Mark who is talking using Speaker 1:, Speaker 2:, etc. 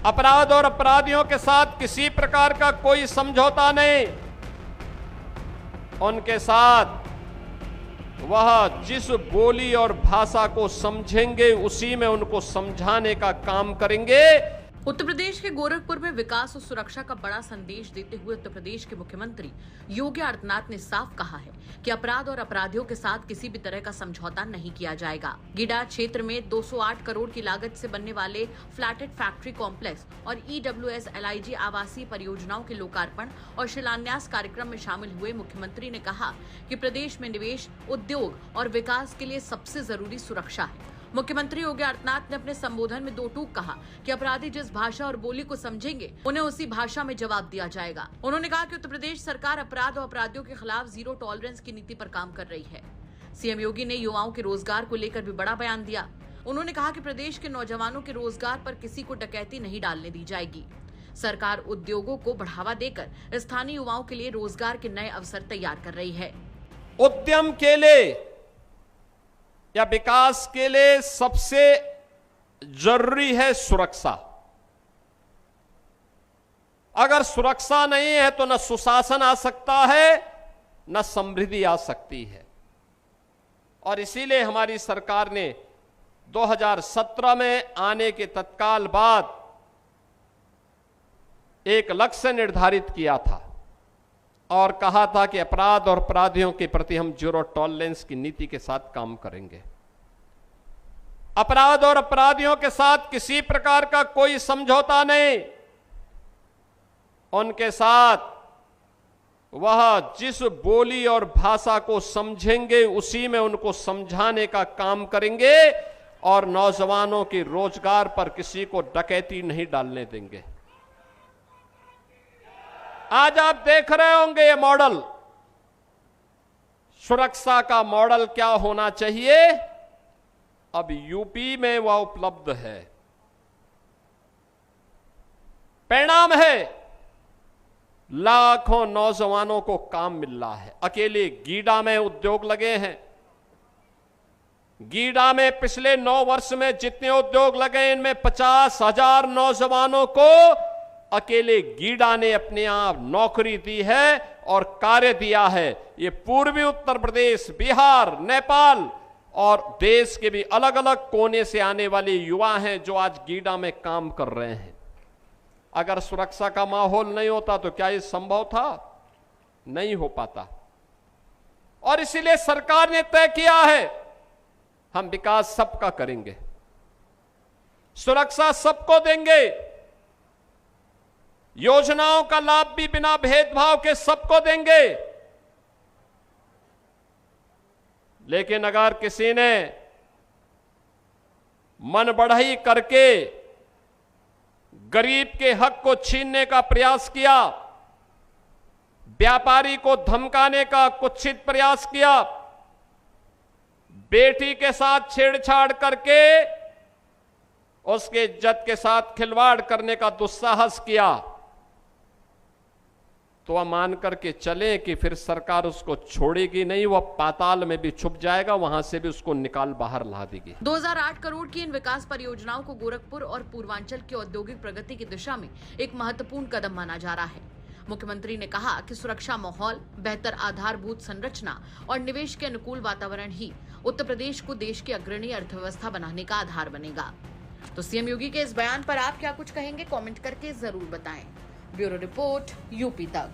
Speaker 1: अपराध और अपराधियों के साथ किसी प्रकार का कोई समझौता नहीं। उनके साथ वह जिस बोली और भाषा को समझेंगे उसी में उनको समझाने का काम करेंगे।
Speaker 2: उत्तर प्रदेश के गोरखपुर में विकास और सुरक्षा का बड़ा संदेश देते हुए उत्तर प्रदेश के मुख्यमंत्री योगी आदित्यनाथ ने साफ कहा है कि अपराध और अपराधियों के साथ किसी भी तरह का समझौता नहीं किया जाएगा। गीडा क्षेत्र में 208 करोड़ की लागत से बनने वाले फ्लैटेड फैक्ट्री कॉम्प्लेक्स और EWS LIG आवासीय परियोजनाओं के लोकार्पण और शिलान्यास कार्यक्रम में शामिल हुए मुख्यमंत्री ने कहा कि प्रदेश में निवेश, उद्योग और विकास के लिए सबसे जरूरी सुरक्षा है। मुख्यमंत्री योगी आदित्यनाथ ने अपने संबोधन में दो टूक कहा कि अपराधी जिस भाषा और बोली को समझेंगे उन्हें उसी भाषा में जवाब दिया जाएगा। उन्होंने कहा कि उत्तर प्रदेश सरकार अपराध और अपराधियों के खिलाफ जीरो टॉलरेंस की नीति पर काम कर रही है। सीएम योगी ने युवाओं के रोजगार को लेकर भी बड़ा बयान दिया। उन्होंने कहा कि प्रदेश के नौजवानों के रोजगार पर किसी को डकैती नहीं डालने दी जाएगी। सरकार उद्योगों को बढ़ावा देकर स्थानीय युवाओं के लिए रोजगार के नए अवसर तैयार कर रही है।
Speaker 1: उद्यम के लिए या विकास के लिए सबसे जरूरी है सुरक्षा। अगर सुरक्षा नहीं है तो न सुशासन आ सकता है, न समृद्धि आ सकती है। और इसीलिए हमारी सरकार ने 2017 में आने के तत्काल बाद एक लक्ष्य निर्धारित किया था और कहा था कि अपराध और अपराधियों के प्रति हम जीरो टॉलरेंस की नीति के साथ काम करेंगे। अपराध और अपराधियों के साथ किसी प्रकार का कोई समझौता नहीं। उनके साथ वह जिस बोली और भाषा को समझेंगे उसी में उनको समझाने का काम करेंगे और नौजवानों के रोजगार पर किसी को डकैती नहीं डालने देंगे। आज आप देख रहे होंगे ये मॉडल, सुरक्षा का मॉडल क्या होना चाहिए, अब यूपी में वह उपलब्ध है। परिणाम है लाखों नौजवानों को काम मिल रहा है। अकेले गीडा में उद्योग लगे हैं। गीडा में पिछले 9 वर्ष में जितने उद्योग लगे इनमें 50,000 नौजवानों को अकेले गीडा ने अपने आप नौकरी दी है और कार्य दिया है। ये पूर्वी उत्तर प्रदेश, बिहार, नेपाल और देश के भी अलग अलग कोने से आने वाले युवा हैं जो आज गीडा में काम कर रहे हैं। अगर सुरक्षा का माहौल नहीं होता तो क्या ये संभव था? नहीं हो पाता। और इसीलिए सरकार ने तय किया है हम विकास सबका करेंगे, सुरक्षा सबको देंगे, योजनाओं का लाभ भी बिना भेदभाव के सबको देंगे। लेकिन अगर किसी ने मन बढ़ाई करके गरीब के हक को छीनने का प्रयास किया, व्यापारी को धमकाने का कुत्सित प्रयास किया, बेटी के साथ छेड़छाड़ करके उसके इज्जत के साथ खिलवाड़ करने का दुस्साहस किया, तो वह मान करके चले कि फिर सरकार उसको छोड़ेगी नहीं, वह पाताल में भी छुप जाएगा, वहां से भी उसको निकाल बाहर ला देगी।
Speaker 2: 2008 करोड़ की इन विकास परियोजनाओं को गोरखपुर और पूर्वांचल की औद्योगिक प्रगति की दिशा में एक महत्वपूर्ण कदम माना जा रहा है। मुख्यमंत्री ने कहा कि सुरक्षा माहौल, बेहतर आधारभूत संरचना और निवेश के अनुकूल वातावरण ही उत्तर प्रदेश को देश की अग्रणी अर्थव्यवस्था बनाने का आधार बनेगा। तो सीएम योगी के इस बयान पर आप क्या कुछ कहेंगे? कमेंट करके जरूर बताएं। ब्यूरो रिपोर्ट, यूपी तक।